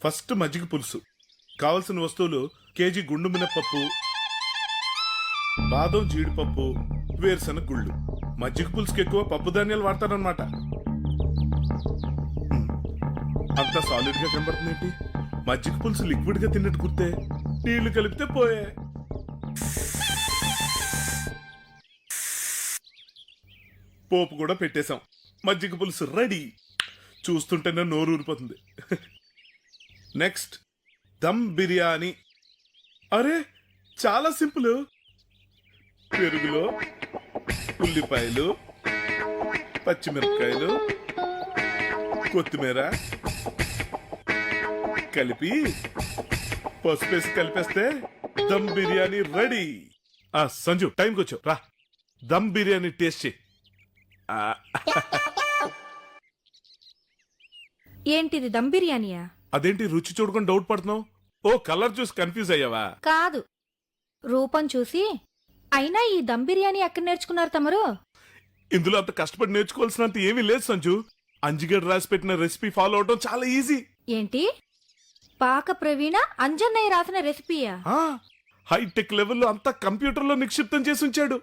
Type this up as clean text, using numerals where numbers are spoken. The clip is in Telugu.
ఫస్ట్ మజ్జిగ పులుసు కావలసిన వస్తువులు కేజీ గుండు మినపప్పు, బాదం జీడిపప్పు, వేరుశనగ గుళ్ళు. మజ్జిగ పులుసుకి ఎక్కువ పప్పు ధాన్యాలు వాడతారనమాట. అంతా సాలిడ్ గా కనబడుతుంది. మజ్జిగ పులుసు లిక్విడ్ గా తిన్నట్టు గుర్తే, నీళ్లు కలిపితే పోయే. పోపు కూడా పెట్టేశాం. మజ్జిగ పులుసు రెడీ. చూస్తుంటేనే నోరు ఊరిపోతుంది. నెక్స్ట్ దమ్ బిర్యానీ. అరే చాలా సింపుల్. పెరుగులో ఉల్లిపాయలు, పచ్చిమిరపకాయలు, కొత్తిమీర కలిపి పసుపేసి కలిపేస్తే దమ్ బిర్యానీ రెడీ. సంజు టైంకి వచ్చావు రా, దమ్ బిర్యానీ టేస్ట్ చేయి. ఏంటిది దమ్ బిర్యానీయా? అదేంటి రుచి చూడకుండా డౌట్ పడుతున్నావు? ఓ కలర్ చూసి కన్ఫ్యూజ్ అయ్యావా? కాదు, రూపం చూసి. అయినా ఈ దమ్ బిర్యానీ ఎక్కడ నేర్చుకున్నారు తమరు? ఇందులో అంత కష్టపడి నేర్చుకోవాల్సినంత ఏమీ లేదు సంజు. అంజిగడ్ రాసి పెట్టిన రెసిపీ ఫాలో అవడం చాలా ఈజీ. ఏంటి, పాక ప్రవీణ అంజన్నయ్య రాసిన రెసిపీయా? హైటెక్ లెవెల్లో అంతా కంప్యూటర్లో నిక్షిప్తం చేసి ఉంచాడు.